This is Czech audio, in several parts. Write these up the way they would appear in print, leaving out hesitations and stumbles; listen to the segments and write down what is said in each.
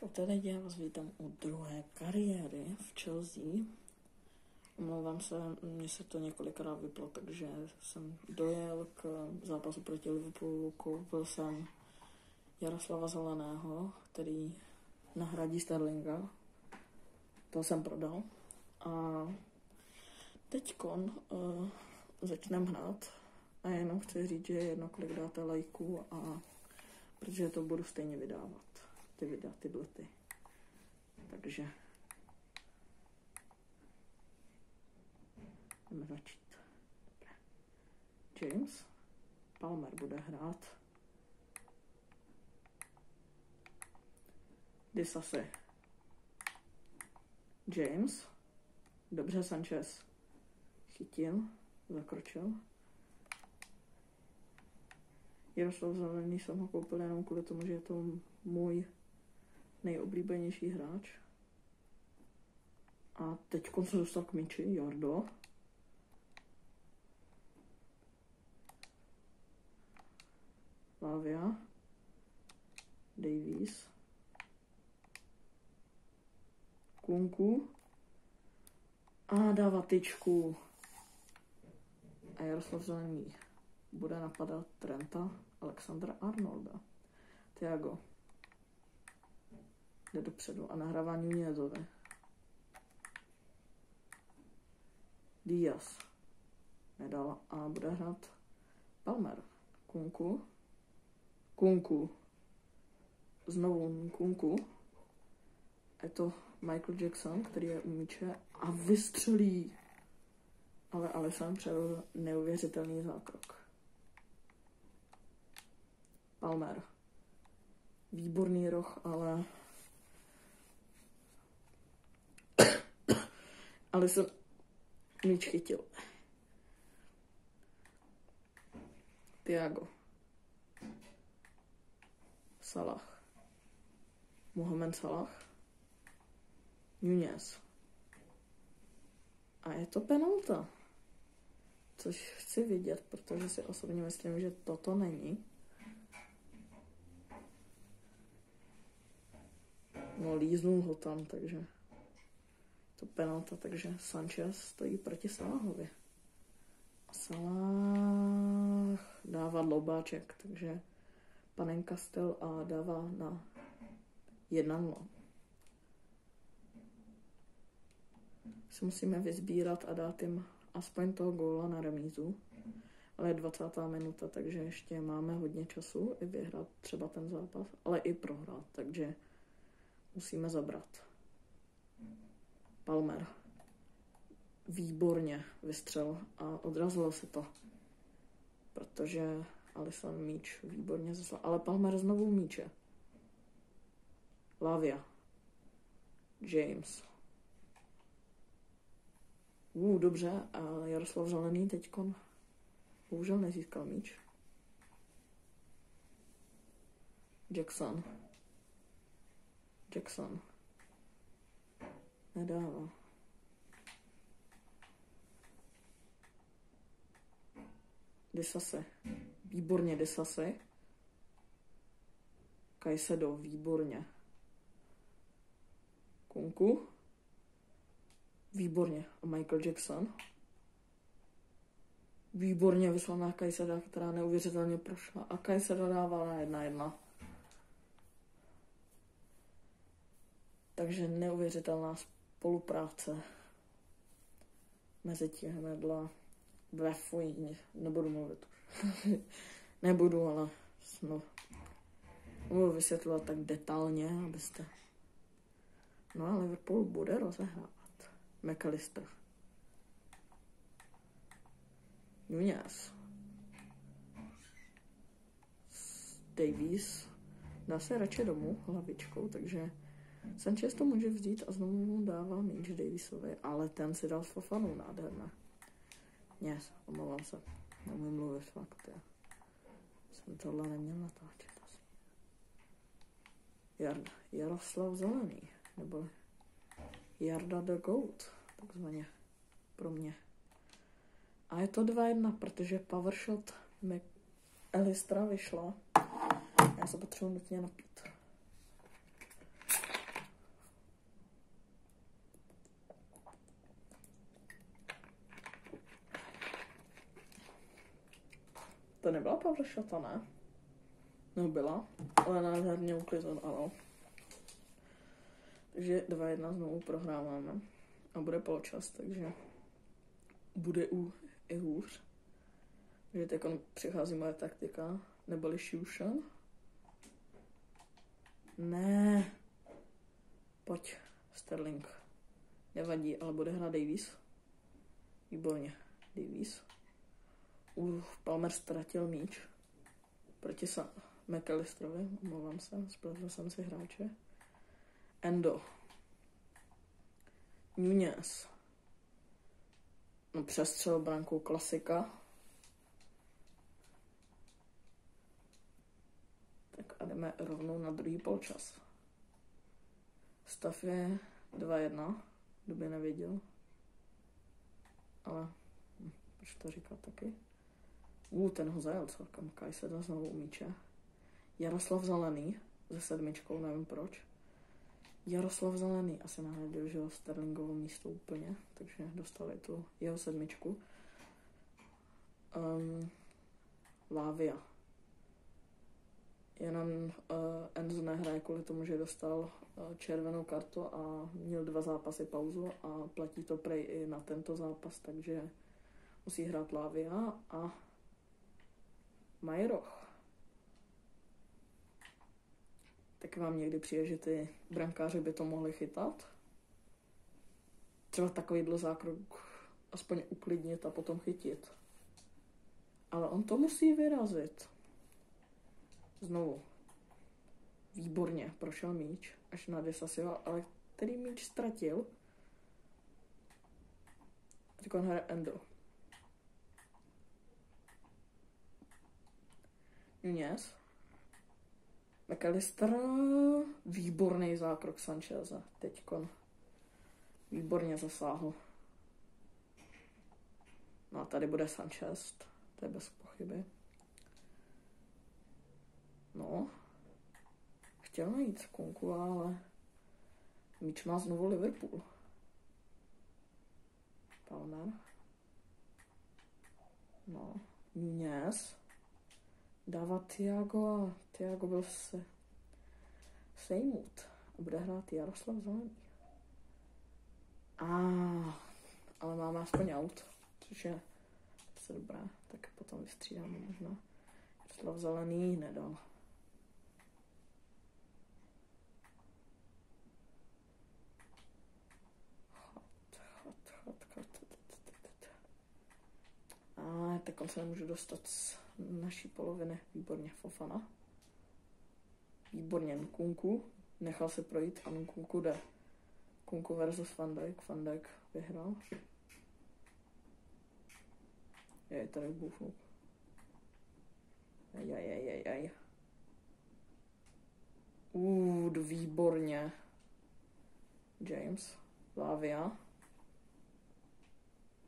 Čau, tady já vás vítám u druhé kariéry v Chelsea. Omlouvám se, mně se to několikrát vyplo, takže jsem dojel k zápasu proti Liverpoolu, koupil jsem Jaroslava Zeleného, který nahradí Sterlinga. To jsem prodal. A teďkon začneme hrát. A jenom chci říct, že jedno, kolik dáte lajků, a protože to budu stejně vydávat. Ty videa, tyhle ty. Takže jdeme začít. Dobré. James Palmer bude hrát. Disasi. James. Dobře, Sanchez. Chytil. Zakročil. Jaroslav Zelený jsem ho koupil jenom kvůli tomu, že je to můj nejoblíbenější hráč. A teď se dostal k míči, Jardo. Lavia. Davies. Kunku. A dává tyčku. A Jaroslav Zelený bude napadat Trenta, Alexandra Arnolda. Thiago jde dopředu a nahrává Nunezovi. Díaz nedal a bude hrát Palmer. Kunku. Znovu Kunku. Je to Michael Jackson, který je u míče a vystřelí. Ale Alisson předvedl neuvěřitelný zákrok. Palmer. Výborný roh, ale Alisson míč chytil. Thiago. Salah. Mohamed Salah. Nunez. A je to penalta. Což chci vidět, protože si osobně myslím, že toto není. No, líznul ho tam, takže to penalta, takže Sanchez stojí proti Salahovi. Salah dává lobáček, takže Panenka styl a dává na 1-0. Si musíme vyzbírat a dát jim aspoň toho góla na remízu. Ale je 20. minuta, takže ještě máme hodně času i vyhrát třeba ten zápas, ale i prohrát, takže musíme zabrat. Palmer. Výborně vystřel a odrazilo se to. Protože Alisson míč výborně zaslal. Ale Palmer znovu míče. Lavia. James. Dobře. A Jaroslav Zelený teďkon bohužel nezískal míč. Jackson. Nedává. Disasi. Výborně Disasi. Caicedo. Výborně. Kunku. Výborně. A Michael Jackson. Výborně vyslaná Caiceda, která neuvěřitelně prošla. A Caicedo dává na 1-1. Takže neuvěřitelná spolupráce mezi těmi dva ve fujíně. Nebudu mluvit už. Nebudu, ale budu vysvětlovat tak detailně, abyste... No a Liverpool bude rozehrávat. McAllister. Nunez. Davies. Dá se radši domů hlavičkou, takže Sanchez to může vzít a znovu mu dává míč Davisovi, ale ten si dal s Fofanou nádherné. Yes, omlouvám se. Nemůžu mluvit fakt, já. Jsem tohle neměl natáčet asi. Jaroslav Zelený, nebo Jarda the Goat, takzvaně pro mě. A je to 2-1, protože powershot McAllistera vyšla. Já se potřebuji nutně napít. to nebyla power shota, ne? No byla, ale nádherně uklizen, ano. Takže 2-1 znovu prohráváme. A bude poločas, takže bude i hůř. Takže teď přichází moje taktika, neboli Shushan. Ne. Pojď, Sterling. Nevadí, ale bude hrát Davies. Výborně, Davies. Palmer ztratil míč. Proti McAllisterovi, omlouvám se, spletl jsem si hráče. Endo. Nunez. No přestřel brankou, klasika. Tak a jdeme rovnou na druhý polčas. Stav je 2-1, kdo by nevěděl. Ale proč to říkat taky? Ten ho zajel celkem, Kajseda znovu u míče. Jaroslav Zelený se 7, nevím proč. Jaroslav Zelený asi nahradil, že Sterlingovo místo úplně, takže dostali tu jeho 7. Lavia. Jenom Enzo nehraje kvůli tomu, že dostal červenou kartu a měl 2 zápasy pauzu a platí to prej i na tento zápas, takže musí hrát Lavia a Majroch. Tak vám někdy přijde, že ty brankáři by to mohli chytat? Třeba takovýhle zákrok aspoň uklidnit a potom chytit. Ale on to musí vyrazit. Znovu. Výborně, prošel míč až na Desasiva, ale který míč ztratil? Teď on hraje Endo. Nunez. McAllister. Výborný zákrok Sancheza. Teďkon. Výborně zasáhl. No a tady bude Sanchez. To je bez pochyby. No. Chtěl najít Kunku, ale míč má znovu Liverpool. Palmer. No. Nunez. Dává Thiago a Thiago byl se sejmut. A bude hrát Jaroslav Zelený. Ale máme aspoň aut, což je se dobré. Tak potom vystřídáme možná. Jaroslav Zelený nedal. Tak on se nemůže dostat z naší poloviny. Výborně Fofana. Výborně Nkunku. Nechal se projít a Nkunku jde. Nkunku versus Van Dijk. Van Dijk vyhrál. Je tady bufnu. Ajajajajaj. Výborně. James. Lavia.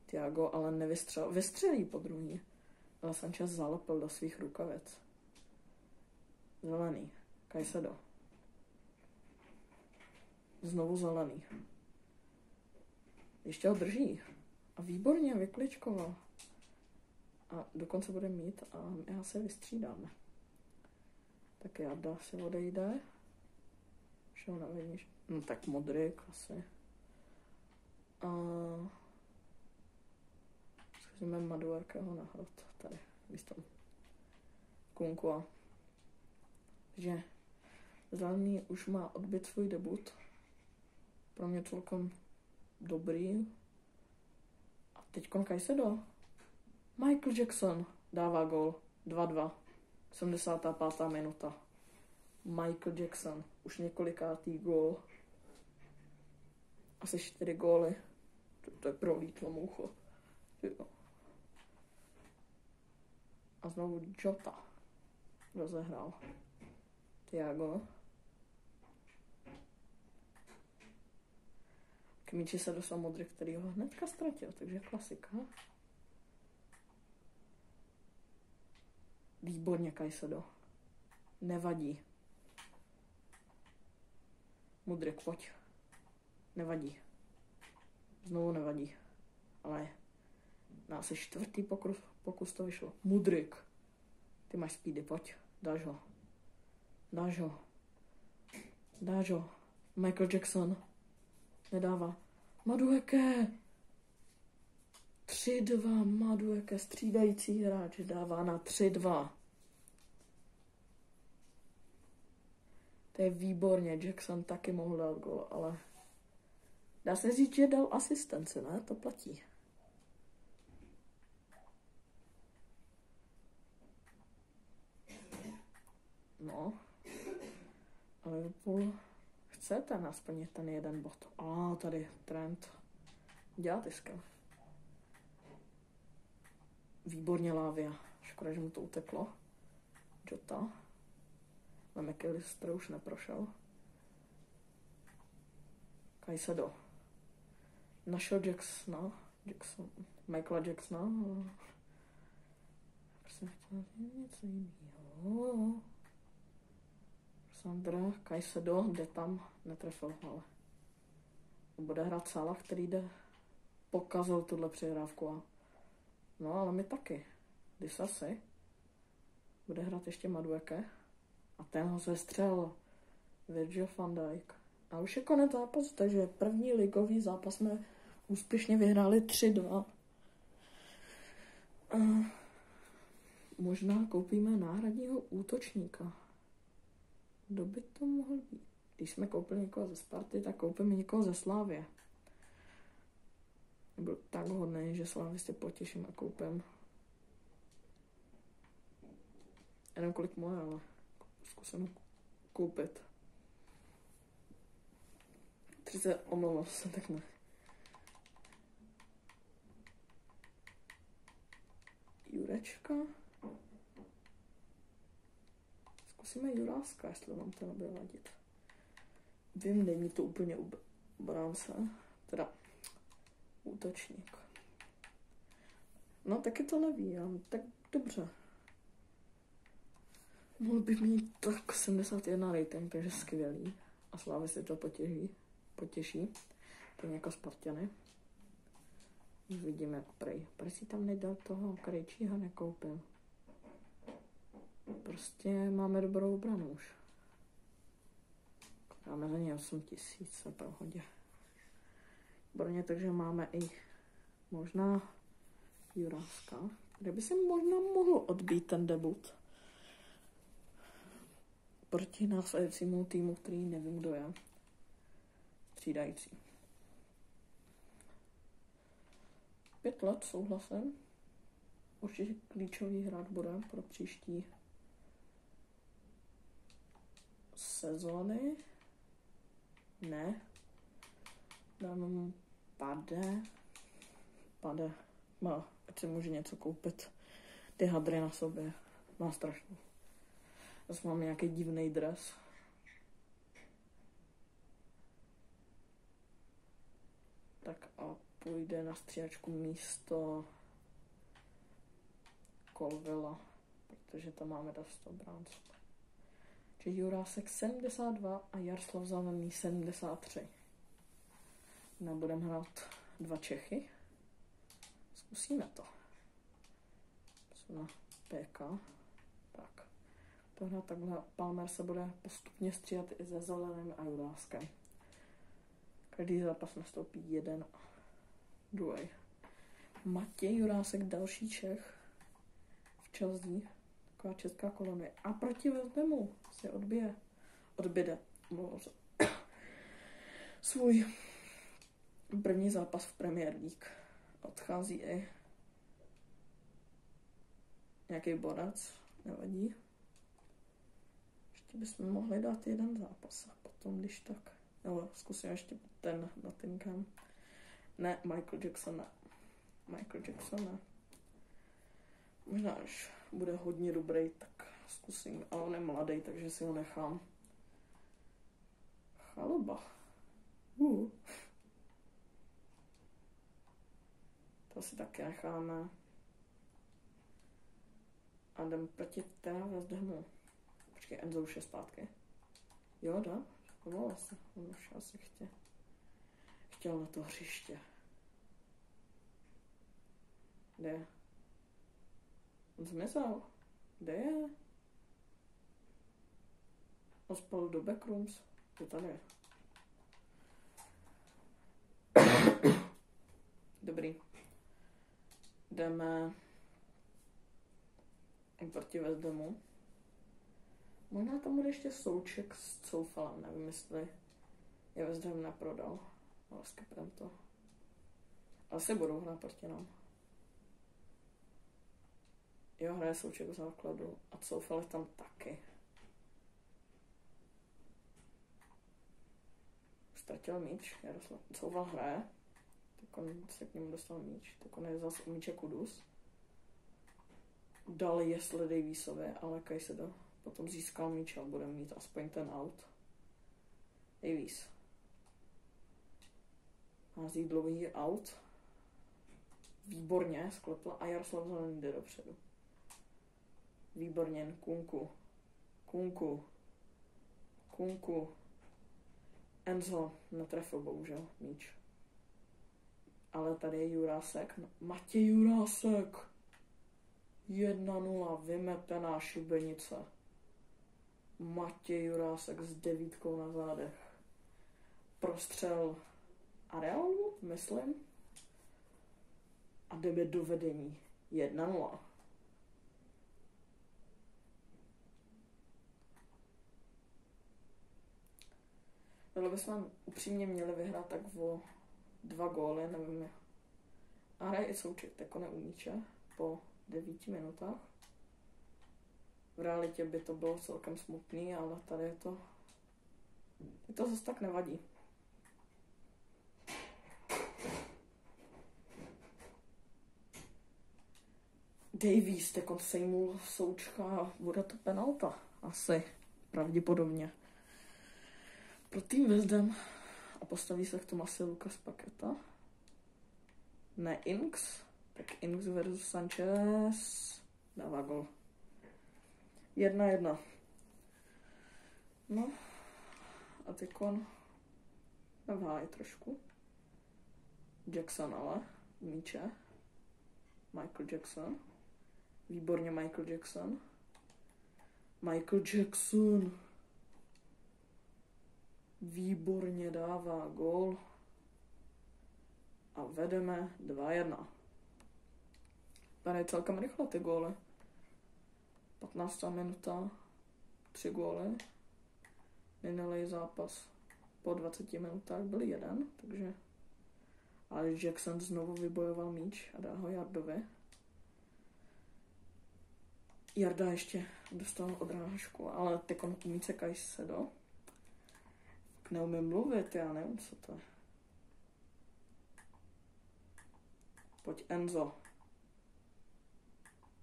Thiago ale nevystřelil. Vystřelí po druhý. Ale Sanchez zalepil do svých rukavic. Zelený. Caicedo. Znovu zelený. Ještě ho drží. A výborně vykličkoval. A dokonce bude mít a já se vystřídáme. Tak Jarda si odejde. Šel na vidíš. No tak Modric asi. A zkusíme Maduarkeho nahrát tady. Místo Kunku. Takže Zelený už má odbyt svůj debut. Pro mě celkem dobrý. A teďkon Caicedo. Michael Jackson dává gól. 2-2. 75. minuta. Michael Jackson. Už několikátý gól. Asi 4 góly. To je prolítlo moucho. A znovu Jota rozehrál. Thiago. K míči se dostal Modric, který ho hnedka ztratil, takže klasika. Výborně Caicedo. Nevadí. Modric, pojď. Nevadí. Znovu nevadí. Ale na asi 4. pokus to vyšlo. Modric. Ty máš speedy, pojď. Dáš ho. Dáš ho. Dáš ho. Michael Jackson. Nedává. Madueke. 3-2. Madueke, střídající hráč, dává na 3-2. To je výborně. Jackson taky mohl dát gol, ale dá se říct, že dal asistenci, ne? To platí. No. Ale Liverpool chce ten aspoň ten jeden bod. Tady Trent. Dělá ty skill. Výborně Lavia. Škoda, že mu to uteklo. Jota. Na McAllister už neprošel. Caicedo. Našel Michaela Jacksona. Prostě chtěl něco jiného. Sandra, Caicedo, jde tam, netrefil, ale bude hrát Salah, který pokazil tuhle přihrávku. No, ale my taky. Disasi. Bude hrát ještě Madueke. A ten ho zestřelil. Virgil van Dijk. A už je konec zápasu, takže první ligový zápas jsme úspěšně vyhráli 3-2. Možná koupíme náhradního útočníka. Kdo by to mohl být? Když jsme koupili někoho ze Sparty, tak koupíme někoho ze Slávie. Byl tak hodný, že Slávisty potěším a koupím. Jenom kolik moje, ale zkusím koupit. 30, omlouvám se, tak ne. Jurečka. Zkusíme Juráska, jestli vám to nebude vadit. Vím, není to úplně obránce, teda útočník. No, taky to neví, tak dobře. Mohl bych mít tak 71 rating, takže skvělý. A Slávy si to potěší. To jako Spartany. Vidíme, prej si tam nedal toho Krejčího, nekoupil. Prostě máme dobrou obranu už. Máme za ně 8 000 v prohodě. Brně, takže máme i možná Juráska, kde by se možná mohl odbít ten debut proti následujícímu týmu, který nevím, kdo je. Střídající. 5 let, souhlasím. Určitě klíčový hráč bude pro příští sezóny. Ne. Dáme mu Pade. Má, ať si může něco koupit. Ty hadry na sobě. Má strašnou. Zase mám nějaký divný dres. Tak a půjde na střídačku místo Colvilla, protože tam máme dost obránců. Čiže Jurásek 72 a Jaroslav Zelený 73. Nebudeme hrát 2 Čechy. Zkusíme to. Na PK. Tak. Tohle takhle Palmer se bude postupně střídat i se Zeleným a Juráskem. Každý zápas nastoupí jeden a druhý. Matěj Jurásek, další Čech v Chelsea. Taková česká kolonie. A proti West Hamu se odběde svůj první zápas v Premier League. Odchází i nějaký bodec, nevadí. Ještě bychom mohli dát jeden zápas a potom, když tak. Nebo zkusím ještě ten Nottingham. Ne, Michael Jackson ne. Možná, až bude hodně dobrý, tak zkusím. Ale on je mladý, takže si ho nechám. Chaloba. To si taky necháme. A jdem proti teda West Hamu. Počkej, Enzo už je zpátky. Jo, dá? Povolal se. On už asi chtěl na to hřiště. Kde? On zmizel. Kde je? Ospal do backrooms. To tady je. Dobrý. Jdeme proti West Hamu. Možná tam bude ještě souček s Coufalem, nevím, jestli je West Ham neprodal. Ale skipnem to. Asi budou hrát proti nám. Jo, hraje souček v základu a Coufal je tam taky. Ztratil míč, Jaroslav. Coufal hraje. Tak on se k němu dostal míč. Tak on je zase u míče Kudus. Dal Jesle Davisovi, ale Kajsedo potom získal míč a bude mít aspoň ten out. Davis. Hází dlouhý out. Výborně sklepl a Jaroslav Zelený jde dopředu. Výborně, Kunku. Enzo netrefil bohužel míč. Ale tady je Jurásek. Matěj Jurásek. 1-0, vymetená šibenice. Matěj Jurásek s 9 na zádech. Prostřel Areolu, myslím. A jdeme do vedení. 1-0. Tohle bychom upřímně měli vyhrát tak o 2 góly, nevím. A hraje i souček, tak on je u míče po 9 minutách. V realitě by to bylo celkem smutný, ale tady je to zase tak nevadí. Davies, tak on sejmul součka a bude to penalta. Asi, pravděpodobně. Pro tým West Ham. A postaví se k tomu asi Lucas Paqueta. Ne Inks. Tak Inks versus Sanchez. Dává gol. 1-1. No. A teďkon navhájí trošku. Jackson ale. Míče. Michael Jackson. Výborně Michael Jackson. Výborně dává gól. A vedeme 2-1. Tady je celkem rychle ty góly. 15. minuta, 3 góly. Minulý zápas po 20 minutách byl 1, takže ale Jackson znovu vybojoval míč a dá ho Jardovi. Jarda ještě dostal odrážku, ale teď on umí se Kajsedo. Neumím mluvit, já nevím, co to je. Pojď Enzo.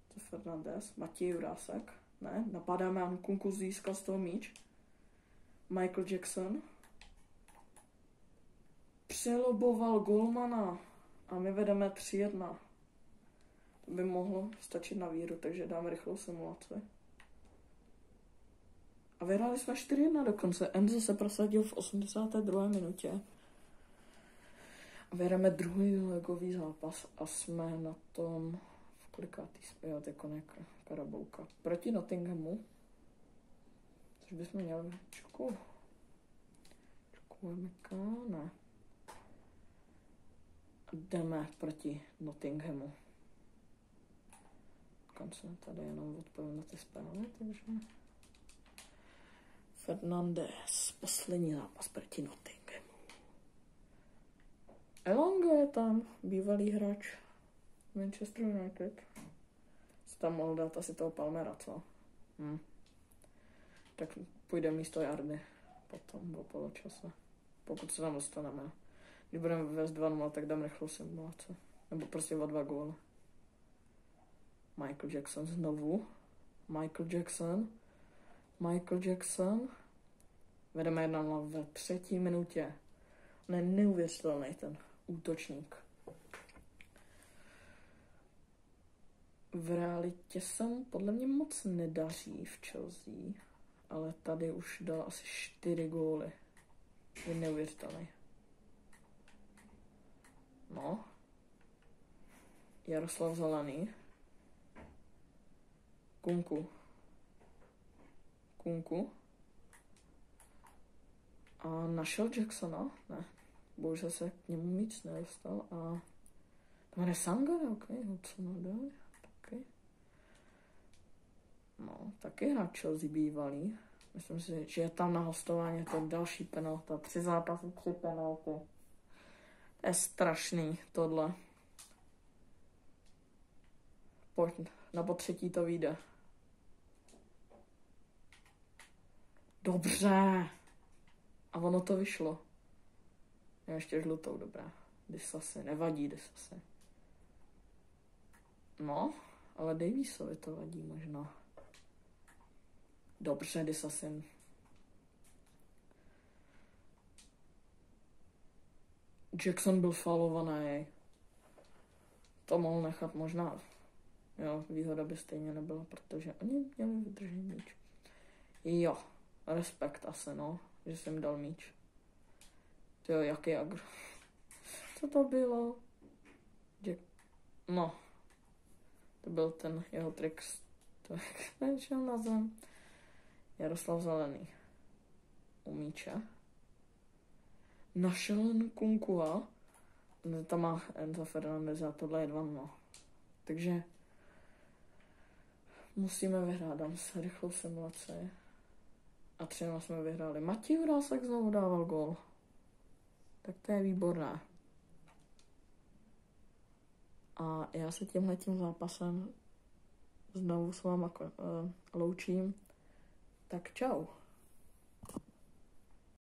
To je Fernandez. Matěj Jurásek. Ne, napadáme a Nkunku získal z toho míč. Michael Jackson. Přeloboval golmana. A my vedeme 3-1. To by mohlo stačit na víru, takže dáme rychlou simulaci. A vyhráli jsme 4-1 dokonce. Enzo se prosadil v 82. minutě. A vyhráme druhý legový zápas a jsme na tom v kolikátý jo, teď nějaká Karabouka. Proti Nottinghamu. Což bychom měli ne. Jdeme proti Nottinghamu. Dokonce tady jenom odpovím na ty zprávy, takže Fernandez, poslední zápas proti Nottinghamu. Elanga je tam, bývalý hráč Manchester United. Se tam mohl dát asi toho Palmera, co? Tak půjde místo Jardy potom po poločase. Pokud se tam dostaneme. Když budeme vést 2-0, tak dám rychlou simulaci. Nebo prostě o 2 góly. Michael Jackson znovu. Michael Jackson. Vedeme 1-0 ve 3. minutě. On je neuvěřitelný ten útočník. V realitě se mu podle mě moc nedaří v Chelsea, ale tady už dal asi 4 góly. Je neuvěřitelný. No. Jaroslav Zelený. Kunku. A našel Jacksona? Ne. Bohužel se k němu nic nedostal. A to je Sangare, ok. Hudson Odoi, taky. No, taky hráč Chelsea bývalý. Myslím si, že je tam na hostování to další penalta. 3 zápasy, 3 penalty. To je strašný, tohle. Pojď, na potřetí to vyjde. Dobře. A ono to vyšlo. Já ještě žlutou, dobrá. Disasi, nevadí Disasi. No, ale Davisovi to vadí možná. Dobře, Disasi. Jackson byl faulovaný. To mohl nechat možná. Jo, výhoda by stejně nebyla, protože oni měli vydržet míč. Jo, respekt asi, no, že jsem dal míč. To jo, jaký agro. Co to bylo? No, to byl ten jeho trik. To šel na zem. Jaroslav Zelený. U míče. Našel Kunkua. Tam má Enzo Fernandez a tohle je 2-0. Takže musíme vyhrát. Dám se rychlou simulaci. A 3-0 jsme vyhráli. Matěj Vrásek znovu dával gól. Tak to je výborné. A já se tímhletím zápasem znovu s váma loučím. Tak čau.